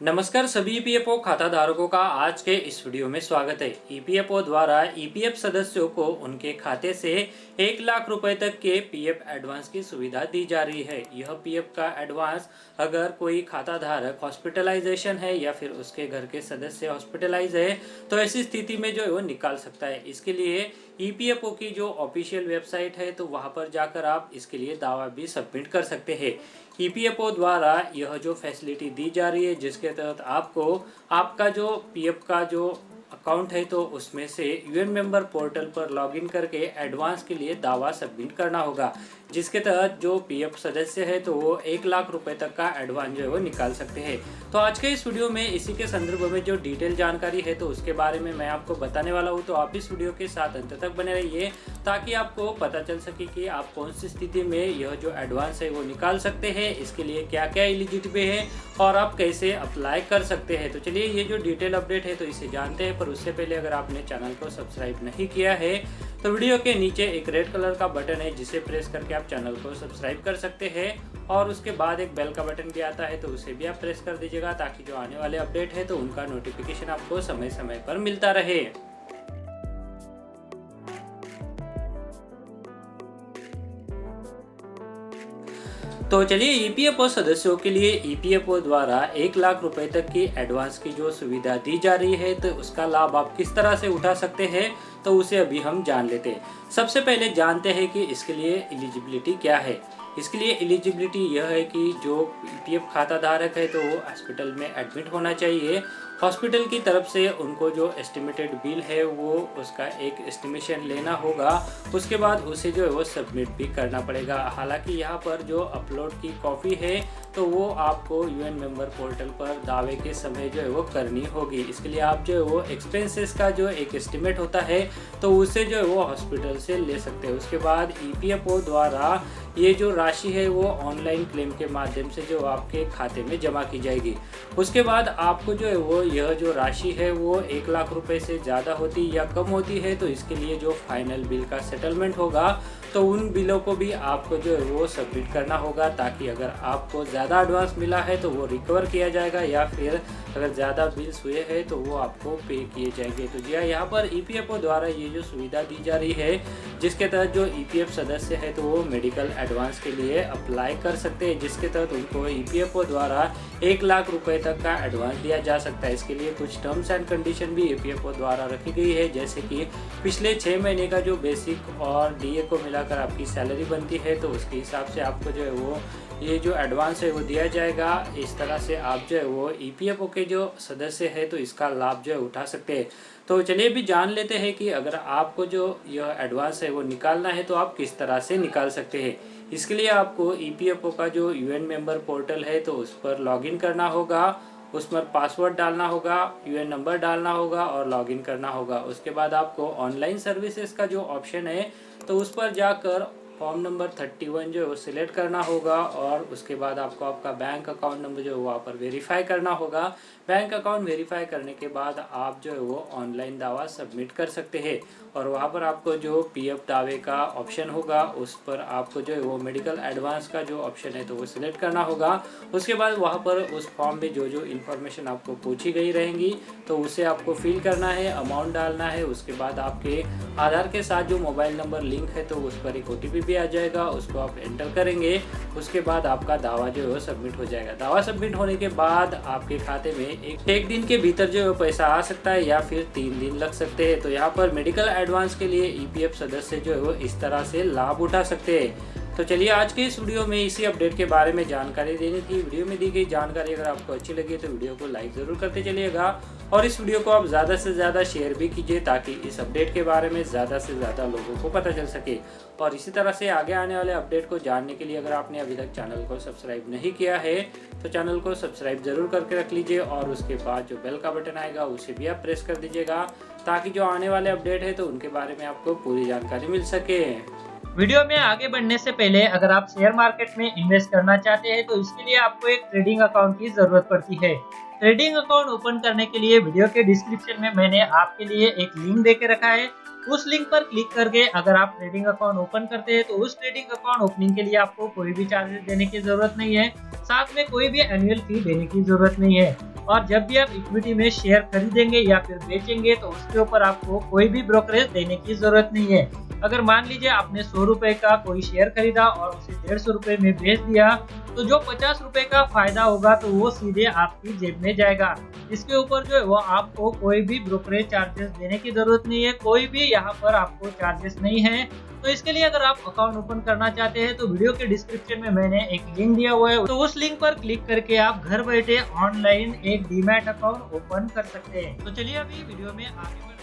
नमस्कार सभी ईपीएफओ खाता धारकों का आज के इस वीडियो में स्वागत है। ईपीएफओ द्वारा ईपीएफ सदस्यों को उनके खाते से 1 लाख रुपए तक के पीएफ एडवांस की सुविधा दी जा रही है। यह पीएफ का एडवांस अगर कोई खाता धारक हॉस्पिटलाइजेशन है या फिर उसके घर के सदस्य हॉस्पिटलाइज है तो ऐसी स्थिति में जो है वो निकाल सकता है। इसके लिए ईपीएफओ की जो ऑफिशियल वेबसाइट है तो वहां पर जाकर आप इसके लिए दावा भी सबमिट कर सकते हैं। ईपीएफओ द्वारा यह जो फैसिलिटी दी जा रही है जिसके तहत आपको आपका जो पीएफ का जो अकाउंट है तो उसमें से यूएन मेंबर पोर्टल पर लॉगिन करके एडवांस के लिए दावा सबमिट करना होगा, जिसके तहत जो पीएफ सदस्य है तो वो 1 लाख रुपए तक का एडवांस जो है वो निकाल सकते हैं। तो आज के इस वीडियो में इसी के संदर्भ में जो डिटेल जानकारी है तो उसके बारे में मैं आपको बताने वाला हूँ। तो आप इस वीडियो के साथ अंत तक बने रहिए ताकि आपको पता चल सके कि आप कौन सी स्थिति में यह जो एडवांस है वो निकाल सकते हैं, इसके लिए क्या क्या एलिजिबिलिटी है और आप कैसे अप्लाई कर सकते हैं। तो चलिए ये जो डिटेल अपडेट है तो इसे जानते हैं, पर उससे पहले अगर आपने चैनल को सब्सक्राइब नहीं किया है तो वीडियो के नीचे एक रेड कलर का बटन है जिसे प्रेस करके आप चैनल को सब्सक्राइब कर सकते हैं और उसके बाद एक बेल का बटन भी आता है तो उसे भी आप प्रेस कर दीजिएगा ताकि जो आने वाले अपडेट है तो उनका नोटिफिकेशन आपको समय समय पर मिलता रहे। तो चलिए ईपीएफओ सदस्यों के लिए ईपीएफओ द्वारा 1 लाख रुपए तक की एडवांस की जो सुविधा दी जा रही है तो उसका लाभ आप किस तरह से उठा सकते हैं तो उसे अभी हम जान लेते हैं। सबसे पहले जानते हैं कि इसके लिए एलिजिबिलिटी क्या है। इसके लिए एलिजिबिलिटी यह है कि जो पीएफ खाता धारक है तो वो हॉस्पिटल में एडमिट होना चाहिए। हॉस्पिटल की तरफ से उनको जो एस्टिमेटेड बिल है वो उसका एक एस्टिमेशन लेना होगा, उसके बाद उसे जो है वो सबमिट भी करना पड़ेगा। हालांकि यहाँ पर जो अपलोड की कॉपी है तो वो आपको यूएन मेंबर पोर्टल पर दावे के समय जो है वो करनी होगी। इसके लिए आप जो है वो एक्सपेंसेस का जो एक एस्टिमेट होता है तो उसे जो है वो हॉस्पिटल से ले सकते हैं। उसके बाद ईपीएफओ द्वारा ये जो राशि है वो ऑनलाइन क्लेम के माध्यम से जो आपके खाते में जमा की जाएगी। उसके बाद आपको जो है वो यह जो राशि है वो 1 लाख रुपए से ज़्यादा होती या कम होती है तो इसके लिए जो फाइनल बिल का सेटलमेंट होगा तो उन बिलों को भी आपको जो है वो सबमिट करना होगा, ताकि अगर आपको ज़्यादा एडवांस मिला है तो वो रिकवर किया जाएगा या फिर अगर ज़्यादा बिल्स हुए हैं तो वो आपको पे किए जाएंगे। तो जी हाँ, यहाँ पर ईपीएफओ द्वारा ये जो सुविधा दी जा रही है जिसके तहत जो ईपीएफ सदस्य है तो वो मेडिकल एडवांस के लिए अप्लाई कर सकते हैं, जिसके तहत उनको ईपीएफओ द्वारा 1 लाख रुपए तक का एडवांस दिया जा सकता है। इसके लिए कुछ टर्म्स एंड कंडीशन भी ईपीएफओ द्वारा रखी गई है, जैसे कि पिछले 6 महीने का जो बेसिक और डीए को मिलाकर आपकी सैलरी बनती है तो उसके हिसाब से आपको जो है वो ये जो एडवांस है वो दिया जाएगा। इस तरह से आप जो है वो ईपीएफओ के जो सदस्य है तो इसका लाभ जो है उठा सकते हैं। तो चलिए भी जान लेते हैं कि अगर आपको जो यह एडवांस है वो निकालना है तो आप किस तरह से निकाल सकते हैं। इसके लिए आपको ईपीएफओ का जो यूएन मेंबर पोर्टल है तो उस पर लॉगिन करना होगा, उस पर पासवर्ड डालना होगा, यूएन नंबर डालना होगा और लॉगिन करना होगा। उसके बाद आपको ऑनलाइन सर्विसेज का जो ऑप्शन है तो उस पर जाकर फॉर्म नंबर 31 जो है वो सिलेक्ट करना होगा और उसके बाद आपको आपका बैंक अकाउंट नंबर जो है वहाँ पर वेरीफाई करना होगा। बैंक अकाउंट वेरीफाई करने के बाद आप जो है वो ऑनलाइन दावा सबमिट कर सकते हैं और वहाँ पर आपको जो पीएफ दावे का ऑप्शन होगा उस पर आपको जो है वो मेडिकल एडवांस का जो ऑप्शन है तो वो सिलेक्ट करना होगा। उसके बाद वहाँ पर उस फॉर्म में जो जो इन्फॉर्मेशन आपको पूछी गई रहेंगी तो उसे आपको फिल करना है, अमाउंट डालना है। उसके बाद आपके आधार के साथ जो मोबाइल नंबर लिंक है तो उस पर एक ओटीपी भी आ जाएगा, उसको आप एंटर करेंगे। उसके बाद आपका दावा जो है वो सबमिट हो जाएगा। दावा सबमिट होने के बाद आपके खाते में एक दिन के भीतर जो है पैसा आ सकता है या फिर 3 दिन लग सकते हैं। तो यहाँ पर मेडिकल एडवांस के लिए ईपीएफ सदस्य जो है वो इस तरह से लाभ उठा सकते हैं। तो चलिए आज के इस वीडियो में इसी अपडेट के बारे में जानकारी देनी थी। वीडियो में दी गई जानकारी अगर आपको अच्छी लगी तो वीडियो को लाइक ज़रूर करते चलिएगा और इस वीडियो को आप ज़्यादा से ज़्यादा शेयर भी कीजिए ताकि इस अपडेट के बारे में ज़्यादा से ज़्यादा लोगों को पता चल सके। और इसी तरह से आगे आने वाले अपडेट को जानने के लिए अगर आपने अभी तक चैनल को सब्सक्राइब नहीं किया है तो चैनल को सब्सक्राइब ज़रूर करके रख लीजिए और उसके बाद जो बेल का बटन आएगा उसे भी आप प्रेस कर दीजिएगा ताकि जो आने वाले अपडेट है तो उनके बारे में आपको पूरी जानकारी मिल सके। वीडियो में आगे बढ़ने से पहले अगर आप शेयर मार्केट में इन्वेस्ट करना चाहते हैं तो इसके लिए आपको एक ट्रेडिंग अकाउंट की जरूरत पड़ती है। ट्रेडिंग अकाउंट ओपन करने के लिए वीडियो के डिस्क्रिप्शन में मैंने आपके लिए एक लिंक दे के रखा है, उस लिंक पर क्लिक करके अगर आप ट्रेडिंग अकाउंट ओपन करते हैं तो उस ट्रेडिंग अकाउंट ओपनिंग के लिए आपको कोई भी चार्जेस देने की जरूरत नहीं है, साथ में कोई भी एनुअल फी देने की जरूरत नहीं है। और जब भी आप इक्विटी में शेयर खरीदेंगे या फिर बेचेंगे तो उसके ऊपर आपको कोई भी ब्रोकरेज देने की जरूरत नहीं है। अगर मान लीजिए आपने 100 रुपए का कोई शेयर खरीदा और उसे 150 रुपए में बेच दिया, तो जो 50 रुपए का फायदा होगा तो वो सीधे आपकी जेब में जाएगा। इसके ऊपर जो है वो आपको कोई भी ब्रोकरेज चार्जेस देने की जरूरत नहीं है, कोई भी यहाँ पर आपको चार्जेस नहीं है। तो इसके लिए अगर आप अकाउंट ओपन करना चाहते हैं तो वीडियो के डिस्क्रिप्शन में मैंने एक लिंक दिया हुआ है, तो उस लिंक पर क्लिक करके आप घर बैठे ऑनलाइन एक डीमैट अकाउंट ओपन कर सकते हैं। तो चलिए अभी वीडियो में आगे